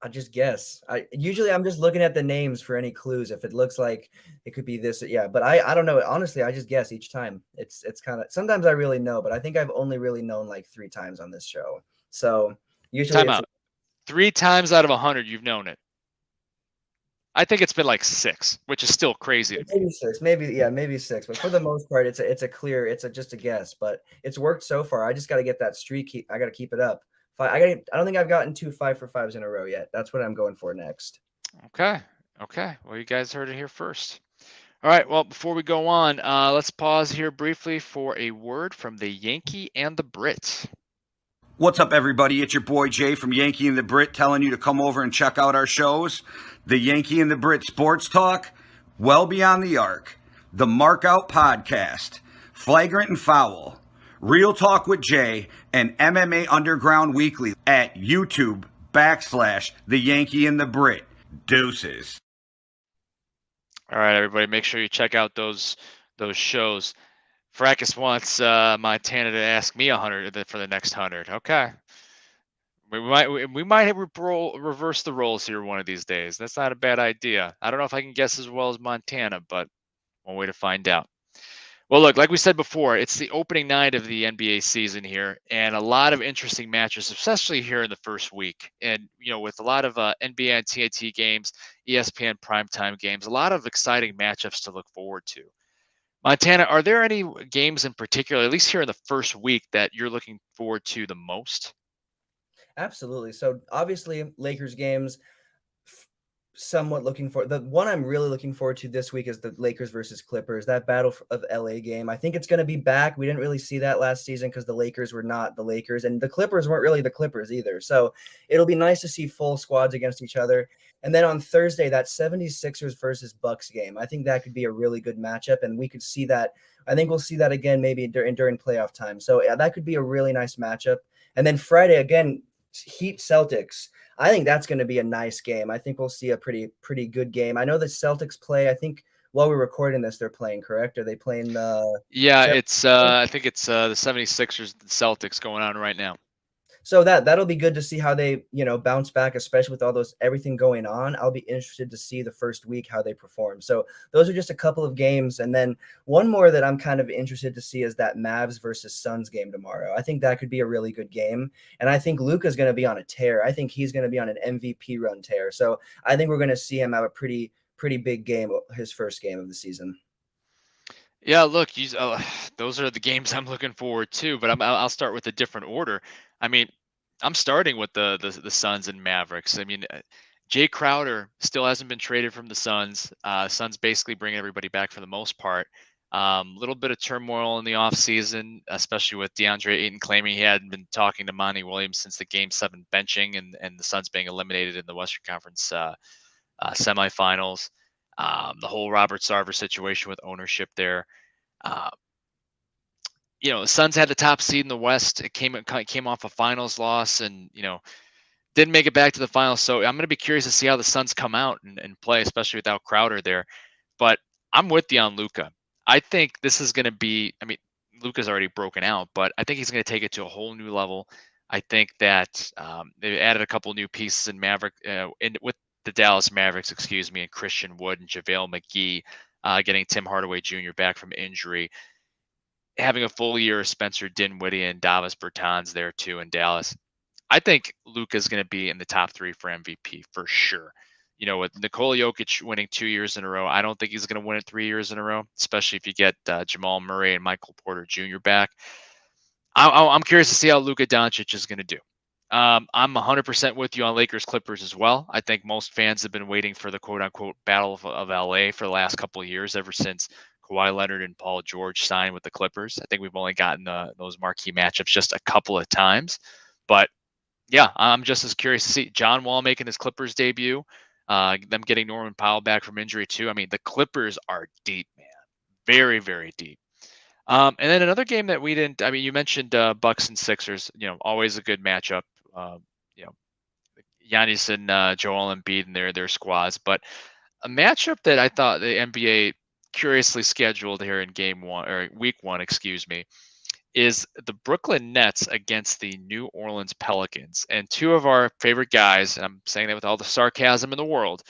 I just guess. I'm just looking at the names for any clues. If it looks like it could be this, yeah. But I don't know. Honestly, I just guess each time. It's kind of sometimes I really know, but I think I've only really known like 3 times on this show. So usually Time it's out. 3 times out of 100 you've known it. I think it's been like 6, which is still crazy to me. maybe 6, maybe 6. But for the most part, it's just a guess. But it's worked so far. I just got to get that streak. I got to keep it up. I don't think I've gotten 2 5 for 5s in a row yet. That's what I'm going for next. Okay. Well, you guys heard it here first. All right. Well, before we go on, let's pause here briefly for a word from the Yankee and the Brit. What's up, everybody? It's your boy Jay from Yankee and the Brit telling you to come over and check out our shows. The Yankee and the Brit Sports Talk, Well Beyond the Arc, the Markout Podcast, Flagrant and Foul, Real Talk with Jay, and MMA Underground Weekly at YouTube/The Yankee and the Brit. Deuces. All right, everybody, make sure you check out those shows. Fracas wants Montana to ask me 100 for the next 100. Okay. We might reverse the roles here one of these days. That's not a bad idea. I don't know if I can guess as well as Montana, but one way to find out. Well, look, like we said before, it's the opening night of the NBA season here, and a lot of interesting matches, especially here in the first week. And, with a lot of NBA and TNT games, ESPN primetime games, a lot of exciting matchups to look forward to. Montana, are there any games in particular, at least here in the first week, that you're looking forward to the most? Absolutely. So obviously, Lakers games. Somewhat looking for the one I'm really looking forward to this week is the Lakers versus Clippers, that battle of LA game. I think it's going to be back. We didn't really see that last season because the Lakers were not the Lakers and the Clippers weren't really the Clippers either. So it'll be nice to see full squads against each other. And then on Thursday, that 76ers versus Bucks game, I think that could be a really good matchup. And we could see that. I think we'll see that again maybe during playoff time. So yeah, that could be a really nice matchup. And then Friday again, Heat Celtics. I think that's going to be a nice game. I think we'll see a pretty good game. I know the Celtics play. I think while we're recording this, they're playing. Correct? Are they playing the? Yeah, it's. I think it's the 76ers, the Celtics going on right now. So that'll be good to see how they bounce back, especially with all everything going on. I'll be interested to see the first week how they perform. So those are just a couple of games, and then one more that I'm kind of interested to see is that Mavs versus Suns game tomorrow. I think that could be a really good game, and I think Luka's going to be on a tear. I think he's going to be on an MVP run tear. So I think we're going to see him have a pretty big game, his first game of the season. Yeah, look, those are the games I'm looking forward to, but I'll start with a different order. I mean, I'm starting with the Suns and Mavericks. I mean, Jay Crowder still hasn't been traded from the Suns. Suns basically bringing everybody back for the most part. Little bit of turmoil in the offseason, especially with DeAndre Ayton claiming he hadn't been talking to Monty Williams since the Game 7 benching and the Suns being eliminated in the Western Conference semifinals. The whole Robert Sarver situation with ownership there. Uh, the Suns had the top seed in the West. It came off a finals loss and, didn't make it back to the finals. So I'm going to be curious to see how the Suns come out and play, especially without Crowder there. But I'm with you on Luka. I think this is going to be, I mean, Luka's already broken out, but I think he's going to take it to a whole new level. I think that they've added a couple new pieces in with the Dallas Mavericks, and Christian Wood and JaVale McGee, getting Tim Hardaway Jr. back from injury, having a full year of Spencer Dinwiddie and Davis Bertans there too in Dallas. I think Luka's going to be in the top 3 for MVP for sure. With Nikola Jokic winning 2 years in a row, I don't think he's going to win it 3 years in a row, especially if you get Jamal Murray and Michael Porter Jr. back. I'm curious to see how Luka Doncic is going to do. I'm 100% with you on Lakers Clippers as well. I think most fans have been waiting for the quote unquote battle of LA for the last couple of years, ever since Kawhi Leonard and Paul George signed with the Clippers. I think we've only gotten those marquee matchups just a couple of times. But yeah, I'm just as curious to see John Wall making his Clippers debut, them getting Norman Powell back from injury too. I mean, the Clippers are deep, man. Very, very deep. And then another game that we didn't, I mean, you mentioned Bucks and Sixers, always a good matchup. You know, Giannis and Joel Embiid and their squads. But a matchup that I thought the NBA curiously scheduled here in week 1, is the Brooklyn Nets against the New Orleans Pelicans. And 2 of our favorite guys, and I'm saying that with all the sarcasm in the world,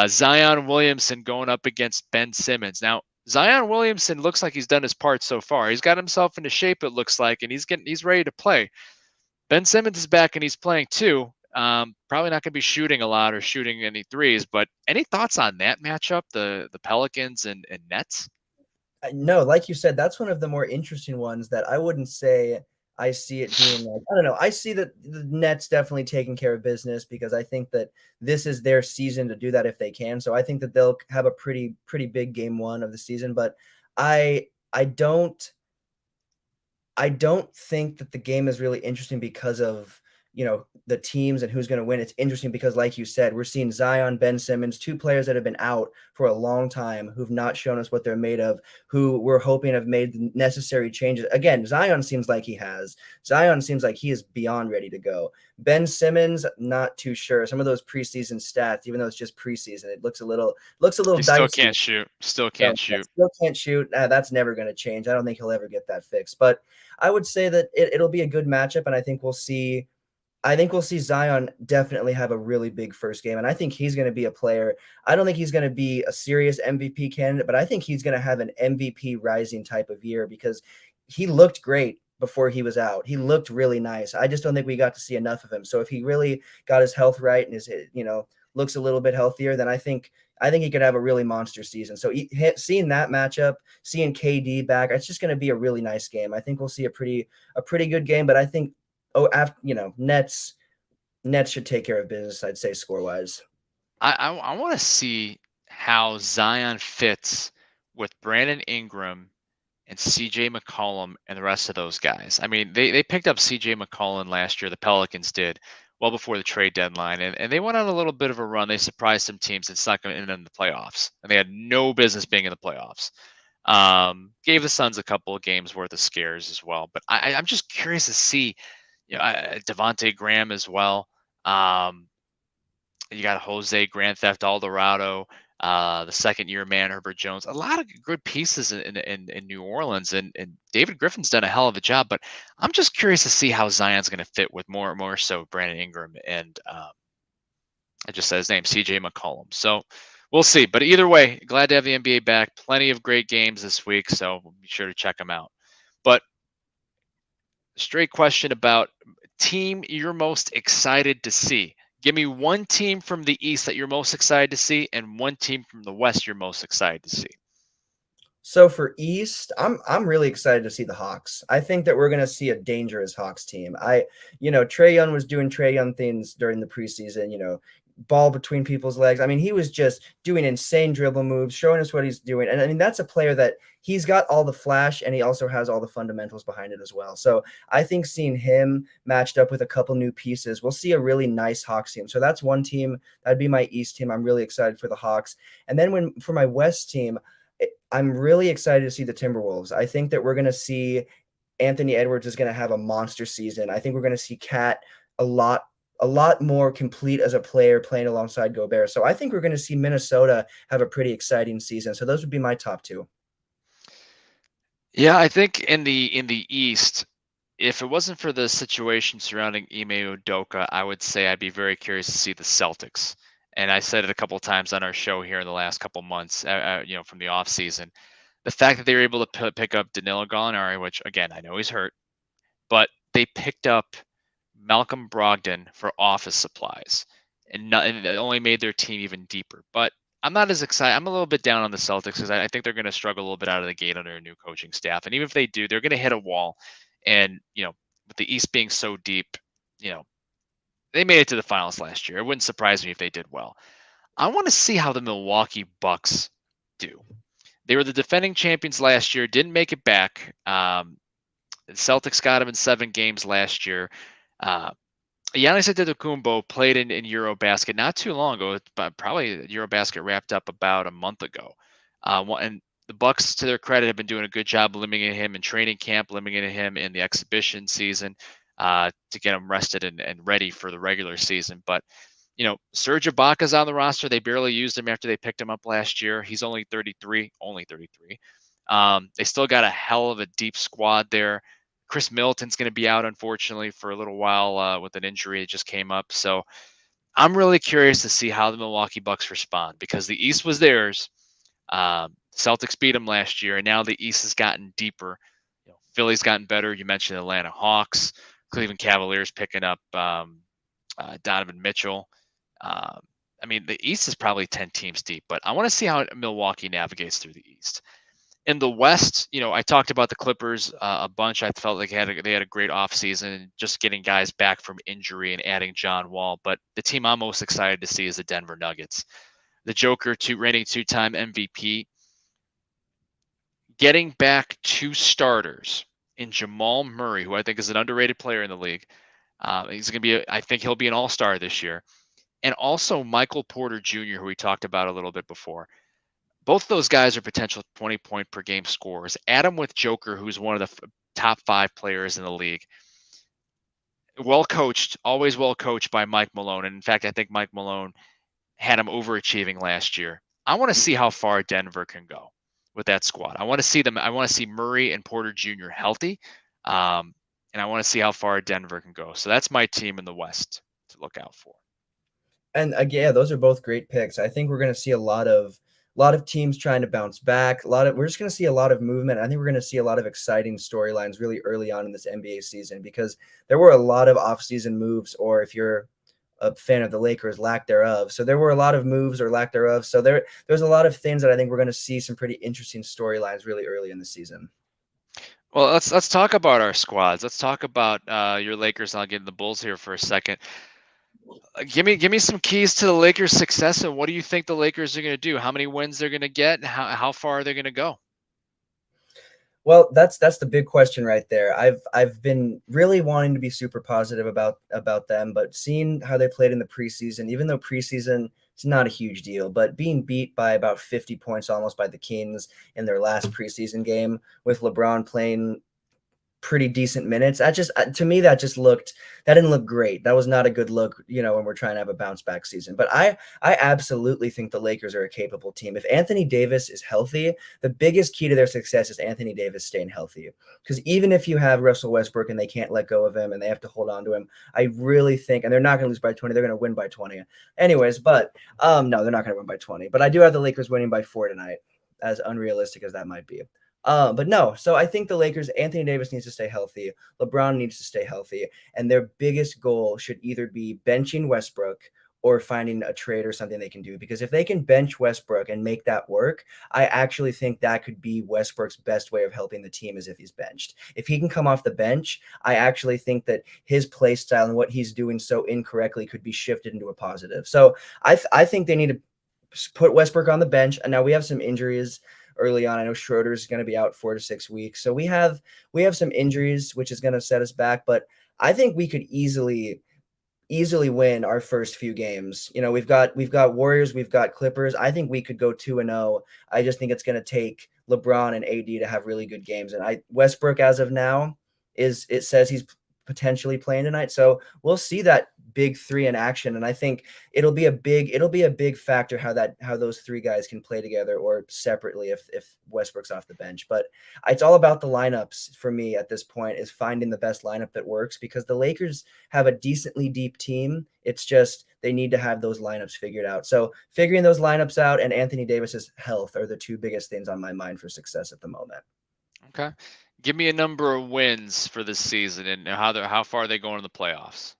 Zion Williamson going up against Ben Simmons. Now, Zion Williamson looks like he's done his part so far. He's got himself into shape, it looks like, and he's ready to play. Ben Simmons is back and he's playing too. Probably not going to be shooting a lot or shooting any threes, but any thoughts on that matchup, the Pelicans and Nets? No, like you said, that's one of the more interesting ones that I wouldn't say I see it being like, I don't know. I see that the Nets definitely taking care of business because I think that this is their season to do that if they can. So I think that they'll have a pretty big game 1 of the season, but I don't think that the game is really interesting because of, the teams and who's going to win. It's interesting because, like you said, we're seeing Zion, Ben Simmons, 2 players that have been out for a long time, who've not shown us what they're made of, who we're hoping have made the necessary changes. Again, Zion seems like he has. Zion seems like he is beyond ready to go. Ben Simmons, not too sure. Some of those preseason stats, even though it's just preseason, it looks a little He dicey. still can't shoot. Still can't shoot. Still can't shoot. That's never going to change. I don't think he'll ever get that fixed. But I would say that it'll be a good matchup, and I think we'll see Zion definitely have a really big first game, and I think he's going to be a player. I don't think he's going to be a serious MVP candidate, but I think he's going to have an MVP rising type of year because he looked great before he was out. He looked really nice. I just don't think we got to see enough of him. So if he really got his health right and his, looks a little bit healthier, then I think he could have a really monster season. So seeing that matchup, seeing KD back, it's just going to be a really nice game. I think we'll see a pretty good game, but I think Nets should take care of business, I'd say, score-wise. I want to see how Zion fits with Brandon Ingram and CJ McCollum and the rest of those guys. I mean, they picked up CJ McCollum last year, the Pelicans did, well before the trade deadline, and they went on a little bit of a run. They surprised some teams and snuck them in the playoffs, and they had no business being in the playoffs. Gave the Suns a couple of games worth of scares as well. But I'm just curious to see, Devontae Graham as well. You got Jose Grand Theft Alderado, the second-year man, Herbert Jones. A lot of good pieces in New Orleans, and David Griffin's done a hell of a job. But I'm just curious to see how Zion's going to fit with more so Brandon Ingram and I just said his name, CJ McCollum. So we'll see. But either way, glad to have the NBA back. Plenty of great games this week, so be sure to check them out. But straight question about team you're most excited to see. Give me one team from the East that you're most excited to see and one team from the West you're most excited to see. So for East, I'm really excited to see the Hawks. I think that we're going to see a dangerous Hawks team. Trae Young was doing Trae Young things during the preseason, ball between people's legs. I mean, he was just doing insane dribble moves, showing us what he's doing. And I mean, that's a player that he's got all the flash and he also has all the fundamentals behind it as well. So I think seeing him matched up with a couple new pieces, we'll see a really nice Hawks team. So that's one team. That'd be my East team. I'm really excited for the Hawks. And then for my West team, I'm really excited to see the Timberwolves. I think that we're going to see Anthony Edwards is going to have a monster season. I think we're going to see Cat a lot more complete as a player playing alongside Gobert. So I think we're going to see Minnesota have a pretty exciting season. So those would be my top two. Yeah, I think in the East, if it wasn't for the situation surrounding Ime Udoka, I would say I'd be very curious to see the Celtics. And I said it a couple of times on our show here in the last couple months, from the offseason. The fact that they were able to pick up Danilo Gallinari, which again I know he's hurt, but they picked up Malcolm Brogdon for office supplies, and it only made their team even deeper. But I'm not as excited. I'm a little bit down on the Celtics because I think they're going to struggle a little bit out of the gate under a new coaching staff. And even if they do, they're going to hit a wall. And with the East being so deep, they made it to the finals last year. It wouldn't surprise me if they did well. I want to see how the Milwaukee Bucks do. They were the defending champions last year, didn't make it back. The Celtics got them in 7 games last year. Giannis Antetokounmpo played in Eurobasket not too long ago, but probably Eurobasket wrapped up about a month ago. And the Bucks, to their credit, have been doing a good job limiting him in training camp, limiting him in the exhibition season to get him rested and ready for the regular season. But Serge Ibaka's on the roster. They barely used him after they picked him up last year. He's only 33. They still got a hell of a deep squad there. Chris Middleton's going to be out, unfortunately, for a little while with an injury that just came up. So I'm really curious to see how the Milwaukee Bucks respond because the East was theirs. Celtics beat them last year, and now the East has gotten deeper. Philly's gotten better. You mentioned Atlanta Hawks, Cleveland Cavaliers picking up Donovan Mitchell. I mean, the East is probably 10 teams deep, but I want to see how Milwaukee navigates through the East. In the West, I talked about the Clippers a bunch. I felt like they had a great offseason, just getting guys back from injury and adding John Wall. But the team I'm most excited to see is the Denver Nuggets. The Joker, reigning 2-time MVP, getting back 2 starters in Jamal Murray, who I think is an underrated player in the league. He's going to be, I think he'll be an all-star this year. And also Michael Porter Jr., who we talked about a little bit before. Both those guys are potential 20-point per game scorers. Add them with Joker, who's one of the top 5 players in the league. Well coached, always well coached by Mike Malone. And in fact, I think Mike Malone had him overachieving last year. I want to see how far Denver can go with that squad. I want to see them. I want to see Murray and Porter Jr. healthy. And I want to see how far Denver can go. So that's my team in the West to look out for. And again, yeah, those are both great picks. I think we're going to see a lot of teams trying to bounce back. We're just going to see a lot of movement. I think we're going to see a lot of exciting storylines really early on in this NBA season because there were a lot of offseason moves, or if you're a fan of the Lakers, lack thereof. So there were a lot of moves or lack thereof. So there's a lot of things that I think we're going to see some pretty interesting storylines really early in the season. Well, let's talk about our squads. Let's talk about your Lakers. I'll get in the Bulls here for a second. Give me some keys to the Lakers' success, and what do you think the Lakers are going to do? How many wins they're going to get, and how far are they going to go? Well, that's the big question right there. I've been really wanting to be super positive about them, but seeing how they played in the preseason, even though preseason is not a huge deal, but being beat by about 50 points almost by the Kings in their last preseason game with LeBron playing pretty decent minutes. That just, to me, that didn't look great. That was not a good look, when we're trying to have a bounce back season. But I absolutely think the Lakers are a capable team. If Anthony Davis is healthy, the biggest key to their success is Anthony Davis staying healthy. Because even if you have Russell Westbrook and they can't let go of him and they have to hold on to him, I really think, and they're not going to lose by 20, they're going to win by 20. Anyways, but no, they're not going to win by 20. But I do have the Lakers winning by 4 tonight, as unrealistic as that might be. But no, so I think the Lakers, Anthony Davis needs to stay healthy. LeBron needs to stay healthy. And their biggest goal should either be benching Westbrook or finding a trade or something they can do. Because if they can bench Westbrook and make that work, I actually think that could be Westbrook's best way of helping the team is if he's benched. If he can come off the bench, I actually think that his play style and what he's doing so incorrectly could be shifted into a positive. So I think they need to put Westbrook on the bench. And now we have some injuries early on. I know Schroeder is going to be out 4 to 6 weeks. So we have some injuries, which is going to set us back. But I think we could easily win our first few games. You know, we've got Warriors, we've got Clippers. I think we could go 2-0. I just think it's going to take LeBron and AD to have really good games. And Westbrook, as of now, it says he's potentially playing tonight. So we'll see that big three in action. And I think it'll be a big factor how those three guys can play together or separately if Westbrook's off the bench. But it's all about the lineups for me at this point, is finding the best lineup that works, because the Lakers have a decently deep team. It's just they need to have those lineups figured out. So figuring those lineups out and Anthony Davis's health are the two biggest things on my mind for success at the moment. Okay. Give me a number of wins for this season and how far are they going in the playoffs?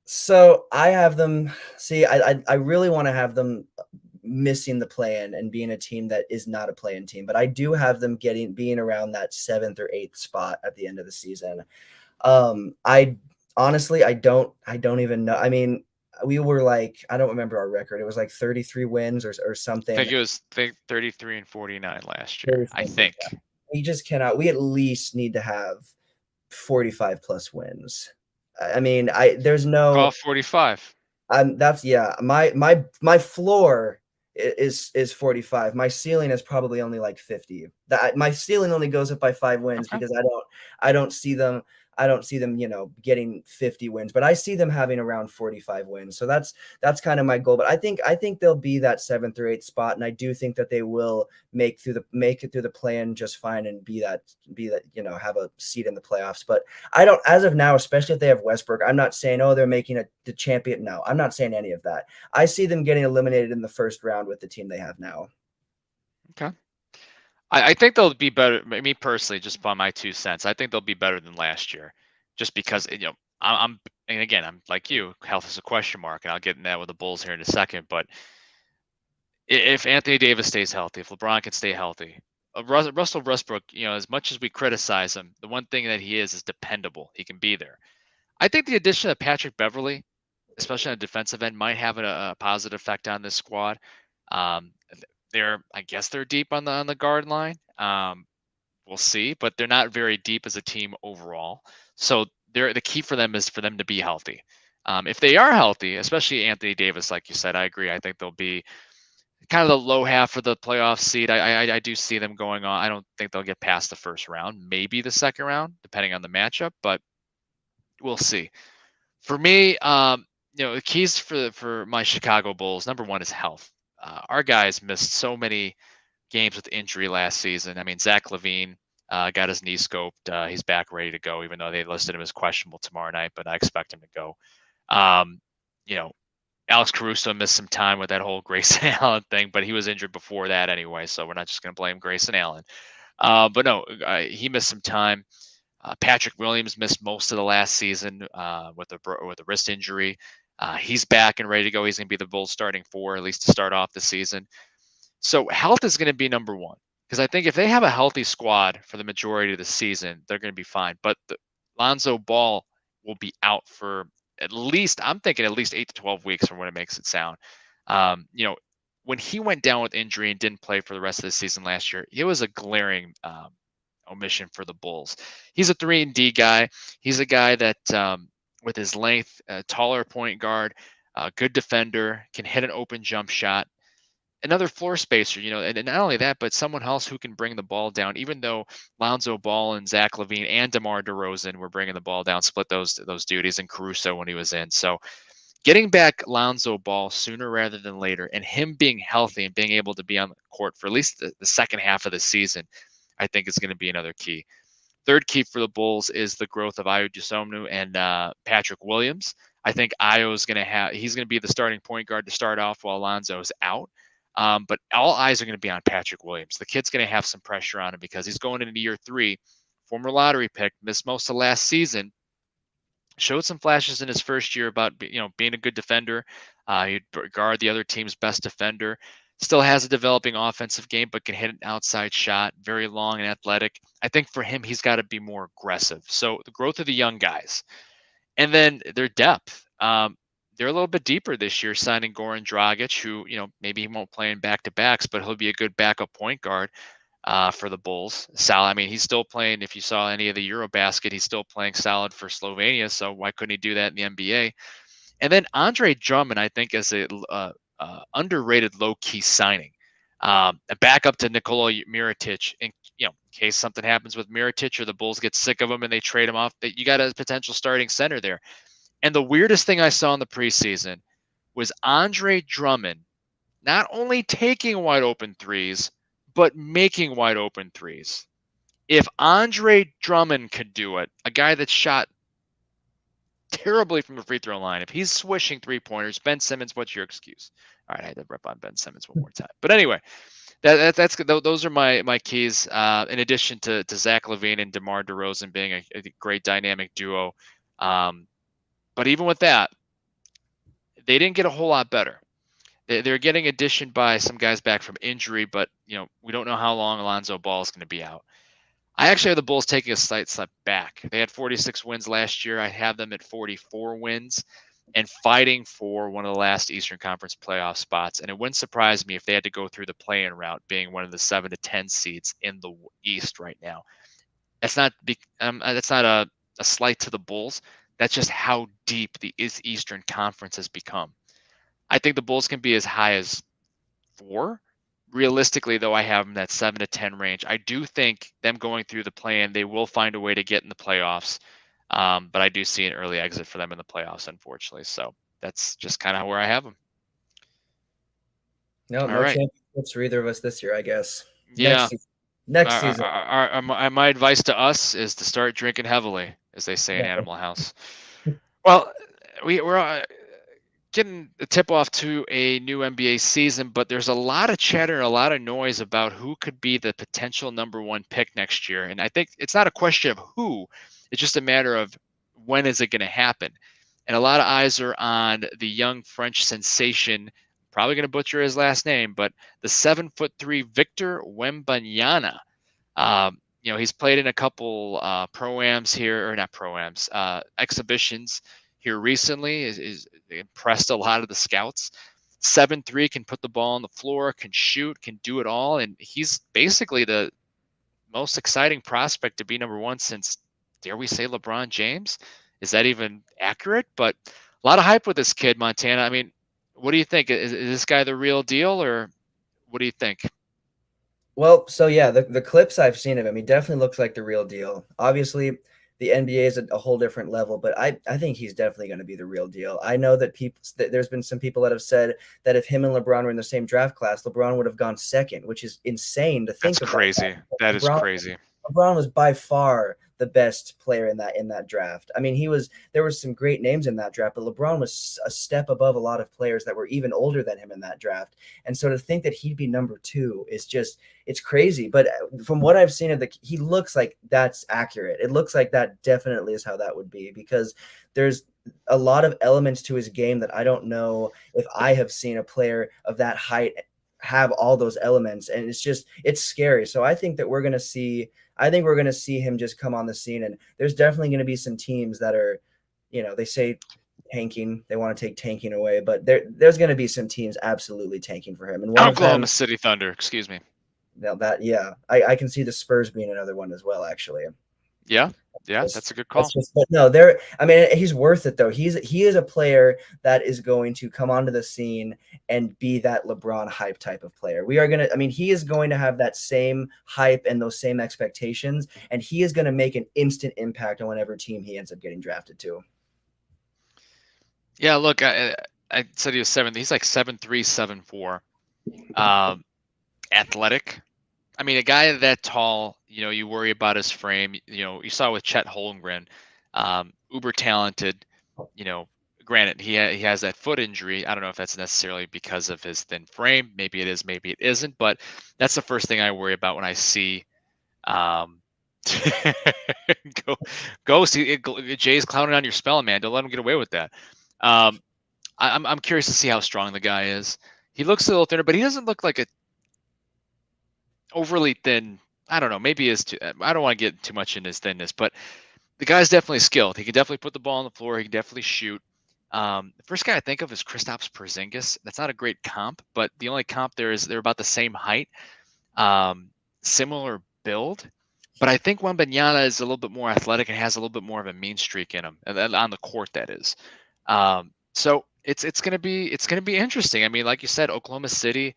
So I have them. See, I really want to have them missing the play-in and being a team that is not a play-in team, but I do have them being around that 7th or 8th spot at the end of the season. I honestly, I don't even know. I mean, we were like, I don't remember our record. It was like 33 wins or something. I think it was 33 and 49 last year. I think. Yeah. We just cannot. We at least need to have 45 plus wins. I mean, there's no Call 45. That's my floor is 45. My ceiling is probably only like 50. My ceiling only goes up by 5 wins because I don't see them, you know, getting 50 wins, but I see them having around 45 wins. So that's kind of my goal. But I think they'll be that 7th or 8th spot, and I do think that they will make it through the play-in just fine and be that, you know, have a seat in the playoffs. But I don't, as of now, especially if they have Westbrook, I'm not saying, oh, they're making the champion. No, I'm not saying any of that. I see them getting eliminated in the first round with the team they have now. Okay. I think they'll be better. Me personally, just by my 2 cents, I think they'll be better than last year, just because, you know, and again, I'm like you, health is a question mark, and I'll get in that with the Bulls here in a second. But if Anthony Davis stays healthy, if LeBron can stay healthy, Russell Westbrook, you know, as much as we criticize him, the one thing that he is dependable. He can be there. I think the addition of Patrick Beverley, especially on the defensive end, might have a positive effect on this squad. I guess they're deep on the guard line. We'll see, but they're not very deep as a team overall. So the key for them is for them to be healthy. If they are healthy, especially Anthony Davis, like you said, I agree. I think they'll be kind of the low half of the playoff seed. I do see them going on. I don't think they'll get past the first round, maybe the second round, depending on the matchup, but we'll see. For me, you know, the keys for my Chicago Bulls, number one is health. Our guys missed so many games with injury last season. I mean, Zach LaVine got his knee scoped. He's back ready to go, even though they listed him as questionable tomorrow night, but I expect him to go. You know, Alex Caruso missed some time with that whole Grayson Allen thing, but he was injured before that anyway, so we're not just going to blame Grayson Allen. But no, he missed some time. Patrick Williams missed most of the last season with a wrist injury. He's back and ready to go. He's going to be the Bulls starting 4, at least to start off the season. So health is going to be number one, because I think if they have a healthy squad for the majority of the season, they're going to be fine. But Lonzo Ball will be out for I'm thinking at least 8 to 12 weeks from when it makes it sound. You know, when he went down with injury and didn't play for the rest of the season last year, it was a glaring omission for the Bulls. He's a 3-and-D guy. He's a guy that with his length, taller point guard, good defender, can hit an open jump shot, another floor spacer, you know, and not only that, but someone else who can bring the ball down, even though Lonzo Ball and Zach LaVine and DeMar DeRozan were bringing the ball down, split those duties, and Caruso when he was in. So getting back Lonzo Ball sooner rather than later, and him being healthy and being able to be on the court for at least the second half of the season, I think is going to be another key. Third key for the Bulls is the growth of Ayo Dosunmu and Patrick Williams. I think he's going to be the starting point guard to start off while Lonzo's out. But all eyes are going to be on Patrick Williams. The kid's going to have some pressure on him because he's going into year 3, former lottery pick, missed most of last season. Showed some flashes in his first year about being a good defender. He'd guard the other team's best defender. Still has a developing offensive game, but can hit an outside shot. Very long and athletic. I think for him, he's got to be more aggressive. So the growth of the young guys, and then their depth. They're a little bit deeper this year, signing Goran Dragic, who maybe he won't play in back-to-backs, but he'll be a good backup point guard for the Bulls. I mean, he's still playing. If you saw any of the Eurobasket, he's still playing solid for Slovenia. So why couldn't he do that in the NBA? And then Andre Drummond, I think, is a underrated low-key signing. A backup to Nikola Mirotic, in case something happens with Mirotic or the Bulls get sick of him and they trade him off. That you got a potential starting center there. And the weirdest thing I saw in the preseason was Andre Drummond not only taking wide open threes, but making wide open threes. If Andre Drummond could do it, a guy that shot terribly from the free throw line, if he's swishing 3-pointers, Ben Simmons, what's your excuse? All right, I had to rip on Ben Simmons one more time. But anyway, those are my keys. In addition to Zach LaVine and DeMar DeRozan being a great dynamic duo. But even with that, they didn't get a whole lot better. They're getting addition by some guys back from injury, but we don't know how long Alonzo Ball is going to be out. I actually have the Bulls taking a slight step back. They had 46 wins last year. I have them at 44 wins and fighting for one of the last Eastern Conference playoff spots. And it wouldn't surprise me if they had to go through the play-in route, being one of the 7 to 10 seeds in the East right now. That's not a slight to the Bulls. That's just how deep the Eastern Conference has become. I think the Bulls can be as high as 4. Realistically, though, I have them that 7 to 10 range. I do think them going through the play-in, they will find a way to get in the playoffs. But I do see an early exit for them in the playoffs, unfortunately. So that's just kind of where I have them. No championships for either of us this year, I guess. Yeah. Next season. My advice to us is to start drinking heavily, as they say in Animal House. Well, we're getting the tip off to a new NBA season, but there's a lot of chatter and a lot of noise about who could be the potential number 1 pick next year. And I think it's not a question of who, it's just a matter of when is it going to happen. And a lot of eyes are on the young French sensation, probably going to butcher his last name, but the 7'3" Victor Wembanyana. He's played in a couple exhibitions here recently, is impressed a lot of the scouts. 7'3", can put the ball on the floor, can shoot, can do it all. And he's basically the most exciting prospect to be number 1 since, dare we say, LeBron James? Is that even accurate? But a lot of hype with this kid, Montana. I mean, what do you think? Is this guy the real deal, or what do you think? Well, so yeah, the clips I've seen of him, he definitely looks like the real deal. Obviously, the NBA is a whole different level, but I think he's definitely going to be the real deal. I know that there's been some people that have said that if him and LeBron were in the same draft class, LeBron would have gone second, which is insane to think about. That's crazy. That is crazy. LeBron was by far the best player in that draft. I mean, there were some great names in that draft, but LeBron was a step above a lot of players that were even older than him in that draft. And so to think that he'd be number 2 is just, it's crazy. But from what I've seen he looks like that's accurate. It looks like that definitely is how that would be, because there's a lot of elements to his game that I don't know if I have seen a player of that height have all those elements. And it's scary. So I think we're going to see him just come on the scene, and there's definitely going to be some teams that are, they say tanking, they want to take tanking away, but there's going to be some teams absolutely tanking for him. And Oklahoma City Thunder, excuse me. I can see the Spurs being another one as well, actually. Yeah, that's a good call. But no, he's worth it though. He is a player that is going to come onto the scene and be that LeBron hype type of player. He is going to have that same hype and those same expectations, and he is going to make an instant impact on whatever team he ends up getting drafted to. Yeah, look, I said he was 7. He's like 7'3", 7'4", athletic. I mean, a guy that tall, you worry about his frame. You saw with Chet Holmgren, uber talented. Granted, he has that foot injury. I don't know if that's necessarily because of his thin frame. Maybe it is, maybe it isn't. But that's the first thing I worry about when I see Go see Jay's clowning on your spelling, man. Don't let him get away with that. I'm curious to see how strong the guy is. He looks a little thinner, but he doesn't look like a overly thin. I don't know. Maybe he is too. I don't want to get too much in his thinness, but the guy's definitely skilled. He can definitely put the ball on the floor. He can definitely shoot. The first guy I think of is Kristaps Porzingis. That's not a great comp, but the only comp there is they're about the same height, similar build. But I think Wembanyana is a little bit more athletic and has a little bit more of a mean streak in him, and on the court that is. So it's gonna be interesting. I mean, like you said, Oklahoma City,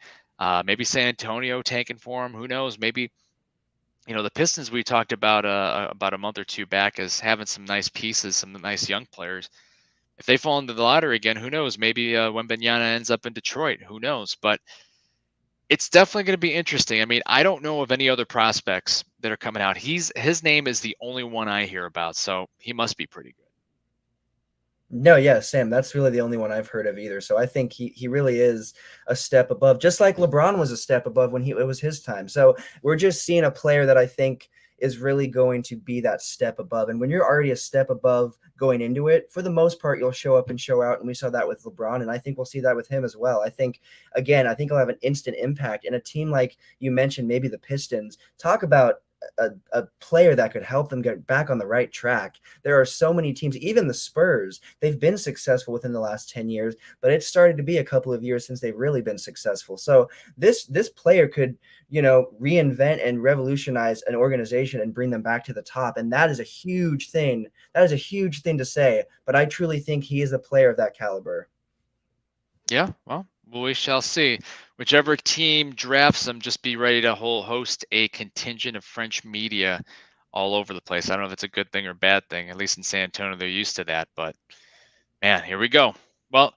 maybe San Antonio tanking for him. Who knows? Maybe the Pistons we talked about a month or two back as having some nice pieces, some nice young players. If they fall into the lottery again, who knows? Maybe Wembanyana ends up in Detroit. Who knows? But it's definitely going to be interesting. I mean, I don't know of any other prospects that are coming out. His name is the only one I hear about, so he must be pretty good. No, yeah, Sam, that's really the only one I've heard of either. So I think he really is a step above, just like LeBron was a step above when it was his time. So we're just seeing a player that I think is really going to be that step above. And when you're already a step above going into it, for the most part, you'll show up and show out. And we saw that with LeBron, and I think we'll see that with him as well. I think he'll have an instant impact. And a team like you mentioned, maybe the Pistons, talk about a player that could help them get back on the right track. There are so many teams, even the Spurs, they've been successful within the last 10 years, but it started to be a couple of years since they've really been successful. So this player could, reinvent and revolutionize an organization and bring them back to the top. And that is a huge thing. That is a huge thing to say, but I truly think he is a player of that caliber. Yeah, well, we shall see. Whichever team drafts him, just be ready to host a contingent of French media all over the place. I don't know if it's a good thing or bad thing. At least in San Antonio, they're used to that. But man, here we go. Well,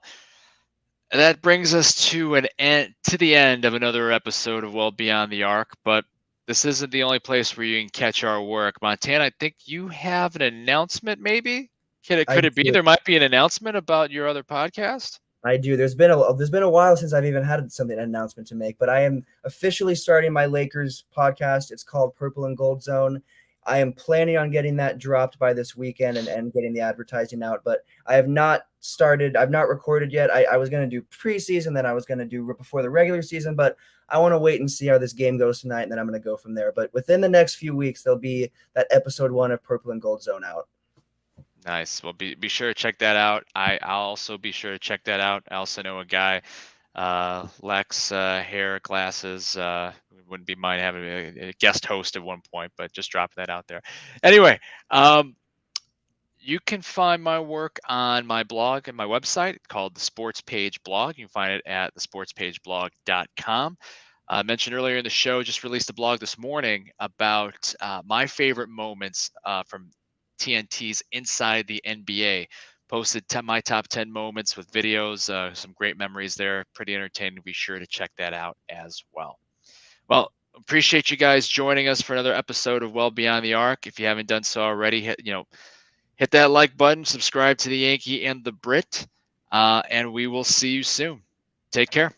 that brings us to the end of another episode of Well Beyond the Arc. But this isn't the only place where you can catch our work. Montana, I think you have an announcement. Maybe could it be? There might be an announcement about your other podcast. I do. There's been a while since I've even had an announcement to make, but I am officially starting my Lakers podcast. It's called Purple and Gold Zone. I am planning on getting that dropped by this weekend and getting the advertising out, but I have not started. I've not recorded yet. I was going to do preseason, then I was going to do before the regular season, but I want to wait and see how this game goes tonight, and then I'm going to go from there. But within the next few weeks, there'll be that episode 1 of Purple and Gold Zone out. Nice. Well, be sure to check that out. I'll also be sure to check that out. I also know a guy, Lex, hair, glasses. Wouldn't be mind having a guest host at one point, but just dropping that out there. Anyway, you can find my work on my blog and my website called the Sports Page Blog. You can find it at thesportspageblog.com. I mentioned earlier in the show, just released a blog this morning about my favorite moments from TNT's Inside the NBA. Posted my top 10 moments with videos, some great memories there. Pretty entertaining. Be sure to check that out as well. Well, appreciate you guys joining us for another episode of Well Beyond the Arc. If you haven't done so already, hit that like button, subscribe to the Yankee and the Brit, and we will see you soon. Take care.